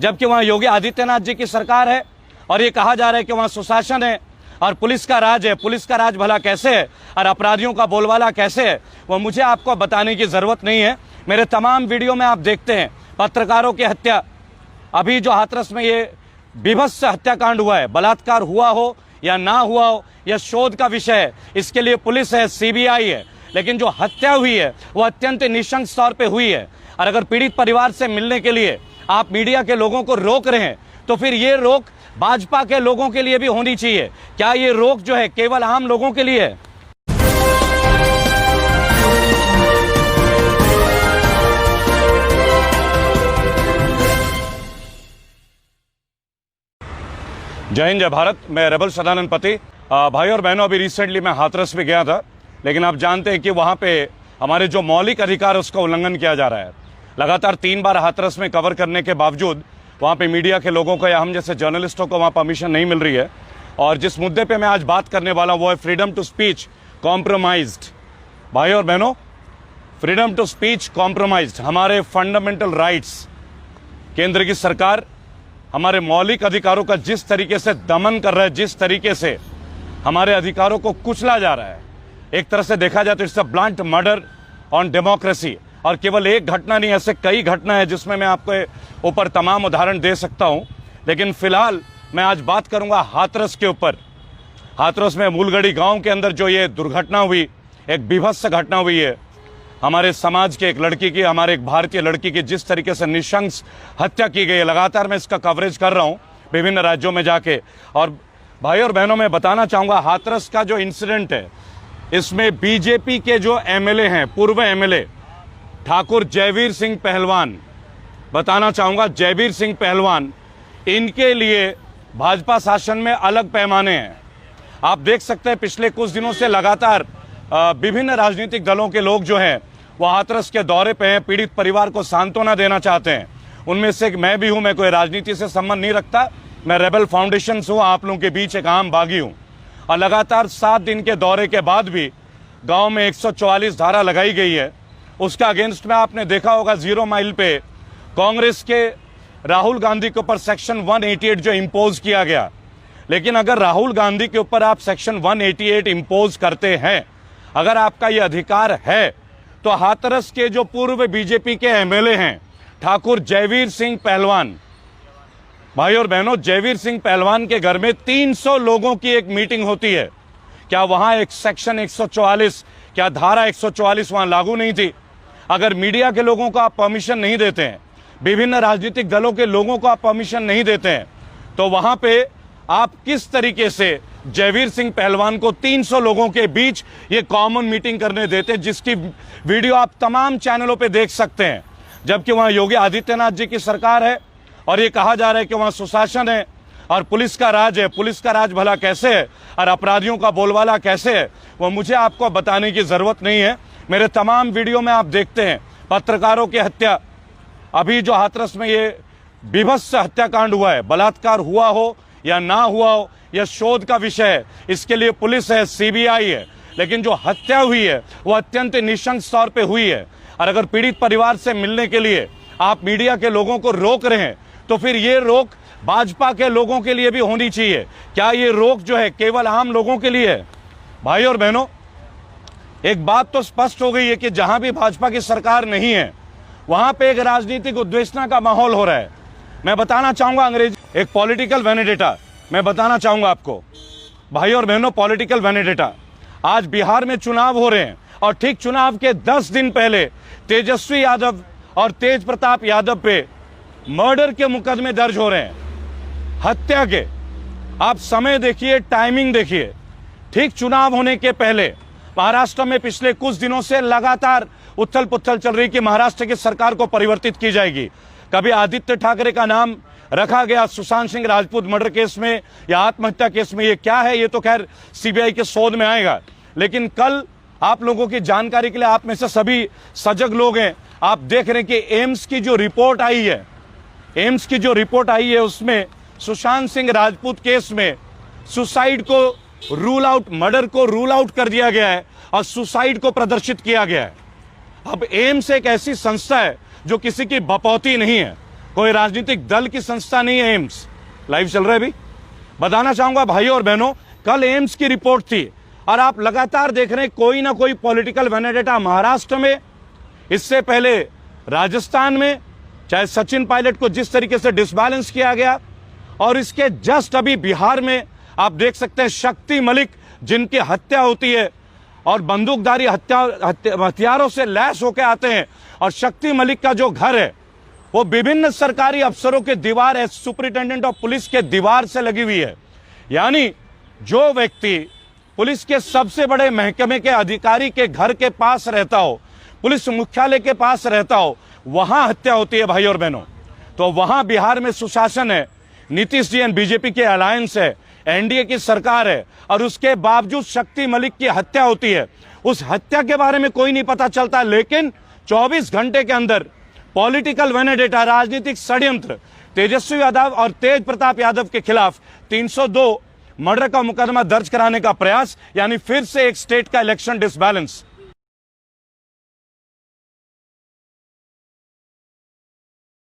जबकि वहां योगी आदित्यनाथ जी की सरकार है और ये कहा जा रहा है कि वहां सुशासन है और पुलिस का राज है। पुलिस का राज भला कैसे है और अपराधियों का बोलबाला कैसे है, वो मुझे आपको बताने की जरूरत नहीं है। मेरे तमाम वीडियो में आप देखते हैं पत्रकारों की हत्या, अभी जो हाथरस में ये बीभत्स हत्याकांड हुआ है, बलात्कार हुआ हो या ना हुआ हो, यह शोध का विषय है। इसके लिए पुलिस है, सीबीआई है, लेकिन जो हत्या हुई है वो अत्यंत निशंक तौर पे हुई है। और अगर पीड़ित परिवार से मिलने के लिए आप मीडिया के लोगों को रोक रहे हैं तो फिर ये रोक भाजपा के लोगों के लिए भी होनी चाहिए। क्या ये रोक जो है केवल आम लोगों के लिए है? जय हिंद, जय भारत। मैं रेबल सदानंद पति। भाई और बहनों, अभी रिसेंटली मैं हाथरस भी गया था, लेकिन आप जानते हैं कि वहां पे हमारे जो मौलिक अधिकार उसका उल्लंघन किया जा रहा है। लगातार 3 बार हाथरस में कवर करने के बावजूद वहां पे मीडिया के लोगों को या हम जैसे जर्नलिस्टों को वहां परमिशन नहीं मिल रही है। और जिस मुद्दे पे मैं आज बात करने वाला हूं वो है फ्रीडम टू स्पीच कॉम्प्रोमाइज्ड। भाई और बहनों, फ्रीडम टू स्पीच कॉम्प्रोमाइज्ड, हमारे फंडामेंटल राइट्स, केंद्र की सरकार हमारे मौलिक अधिकारों का जिस तरीके से दमन कर रहा है, जिस तरीके से हमारे अधिकारों को कुचला जा रहा है, एक तरह से देखा जाए तो it's a blunt murder on democracy. और केवल एक घटना नहीं, ऐसे कई घटना है जिसमें मैं आपको ऊपर तमाम उदाहरण दे सकता हूं। लेकिन फिलहाल मैं आज बात करूंगा हाथरस के ऊपर। हाथरस में मूलगढ़ी गांव के अंदर जो ये दुर्घटना हुई, एक बीभत्स घटना हुई है, हमारे समाज के एक लड़की की, हमारे एक भारतीय लड़की की जिस तरीके से निशंस हत्या की गई है। लगातार मैं इसका कवरेज कर रहा हूं विभिन्न राज्यों में जाके। और भाई और बहनों, मैं बताना चाहूंगा हाथरस का जो इंसिडेंट है, इसमें बीजेपी के जो एमएलए हैं, पूर्व एमएलए ठाकुर जयवीर सिंह पहलवान, बताना चाहूंगा जयवीर सिंह पहलवान, इनके लिए भाजपा शासन में अलग पैमाने हैं। आप देख सकते हैं पिछले कुछ दिनों से लगातार विभिन्न राजनीतिक दलों के लोग जो हैं वो हाथरस के दौरे पे हैं, पीड़ित परिवार को सांत्वना देना चाहते हैं। उनमें से मैं भी हूं। मैं कोई राजनीति से संबंध नहीं रखता, मैं रेबल फाउंडेशन से हूं, आप लोगों के बीच एक आम बागी हूं। और लगातार 7 दिन के दौरे के बाद भी गांव में 144 धारा लगाई गई है। उसका अगेंस्ट में आपने देखा होगा 0 माइल पे कांग्रेस के राहुल गांधी के ऊपर सेक्शन 188 जो इंपोज किया गया। लेकिन अगर राहुल गांधी के ऊपर आप सेक्शन 188 इंपोज करते हैं, अगर आपका ये अधिकार है, तो हाथरस के जो पूर्व बीजेपी के एमएलए हैं ठाकुर जयवीर सिंह पहलवान, भाई और बहनों, जयवीर सिंह पहलवान के घर में 300 लोगों की एक मीटिंग होती है। क्या वहां एक सेक्शन 144, क्या धारा 144 वहां लागू नहीं थी? अगर मीडिया के लोगों को आप परमिशन नहीं देते हैं, विभिन्न राजनीतिक दलों के लोगों को आप परमिशन नहीं देते हैं, तो वहां पे आप किस तरीके से जयवीर सिंह पहलवान को 300 लोगों के बीच ये कॉमन मीटिंग करने देते हैं, जिसकी वीडियो आप तमाम चैनलों पे देख सकते हैं। जबकि वहां योगी आदित्यनाथ जी की सरकार है और ये कहा जा रहा है कि वहां सुशासन है और पुलिस का राज है। पुलिस का राज भला कैसे है और अपराधियों का बोलबाला कैसे है, वो मुझे आपको बताने की जरूरत नहीं है। मेरे तमाम वीडियो में आप देखते हैं पत्रकारों की हत्या, अभी जो हाथरस में ये बीभत्स हत्याकांड हुआ है, बलात्कार हुआ हो या ना हुआ हो, यह शोध का विषय है। इसके लिए पुलिस है, सीबीआई है, लेकिन जो हत्या हुई है वो अत्यंत निशंक तौर पे हुई है। और अगर पीड़ित परिवार से मिलने के लिए आप मीडिया के लोगों को रोक रहे हैं तो फिर ये रोक भाजपा के लोगों के लिए भी होनी चाहिए। क्या ये रोक जो है केवल आम लोगों के लिए है? भाई और बहनों, एक बात तो स्पष्ट हो गई है कि जहां भी भाजपा की सरकार नहीं है वहां पे एक राजनीतिक उद्देश्यना का माहौल हो रहा है। मैं बताना चाहूंगा अंग्रेजी, एक पॉलिटिकल वेनेडेटा मैं बताना चाहूंगा आपको। भाई और बहनों, पॉलिटिकल वेनेडेटा। आज बिहार में चुनाव हो रहे हैं और ठीक चुनाव के 10 दिन पहले तेजस्वी यादव और तेज प्रताप यादव पे मर्डर के मुकदमे दर्ज हो रहे हैं, हत्या के। आप समय देखिए, टाइमिंग देखिए। ठीक चुनाव होने के पहले महाराष्ट्र में पिछले कुछ दिनों से लगातार उथल पुथल चल रही कि महाराष्ट्र की सरकार को परिवर्तित की जाएगी। कभी आदित्य ठाकरे का नाम रखा गया सुशांत सिंह राजपूत मर्डर केस में या आत्महत्या केस में। ये क्या है, ये तो खैर सीबीआई के शोध में आएगा। लेकिन कल आप लोगों की जानकारी के लिए, आप में से सभी सजग लोग हैं, आप देख रहे हैं कि एम्स की जो रिपोर्ट आई है, एम्स की जो रिपोर्ट आई है उसमें सुशांत सिंह राजपूत केस में सुसाइड को रूल आउट, मर्डर को रूल आउट कर दिया गया है और सुसाइड को प्रदर्शित किया गया है। अब एम्स एक ऐसी संस्था है जो किसी की बपौती नहीं है। कोई राजनीतिक दल की संस्था नहीं है एम्स। लाइव चल रहा है अभी। बताना चाहूंगा भाइयों और बहनों, कल एम्स की रिपोर्ट थी और आप लगातार देख रहे हैं कोई ना कोई पॉलिटिकल वेनेडेटा महाराष्ट्र में, इससे पहले राजस्थान में, चाहे सचिन पायलट को जिस तरीके से डिसबैलेंस किया गया, और इसके जस्ट अभी बिहार में आप देख सकते हैं शक्ति मलिक जिनकी हत्या होती है और बंदूकधारी हथियारों से लैस होकर आते हैं, और शक्ति मलिक का जो घर है वो विभिन्न सरकारी अफसरों के दीवार है, सुपरिटेंडेंट ऑफ पुलिस के दीवार से लगी हुई है। यानी जो व्यक्ति पुलिस के सबसे बड़े महकमे के अधिकारी के घर के पास रहता हो, पुलिस मुख्यालय के पास रहता हो, वहां हत्या होती है भाई और बहनों। तो वहां बिहार में सुशासन है, नीतीश जी एंड बीजेपी के अलायंस है, एनडीए की सरकार है, और उसके बावजूद शक्ति मलिक की हत्या होती है। उस हत्या के बारे में कोई नहीं पता चलता, लेकिन 24 घंटे के अंदर पॉलिटिकल वेनेडेटा, राजनीतिक षड्यंत्र, तेजस्वी यादव और तेज प्रताप यादव के खिलाफ 302 मर्डर का मुकदमा दर्ज कराने का प्रयास, यानी फिर से एक स्टेट का इलेक्शन डिसबैलेंस।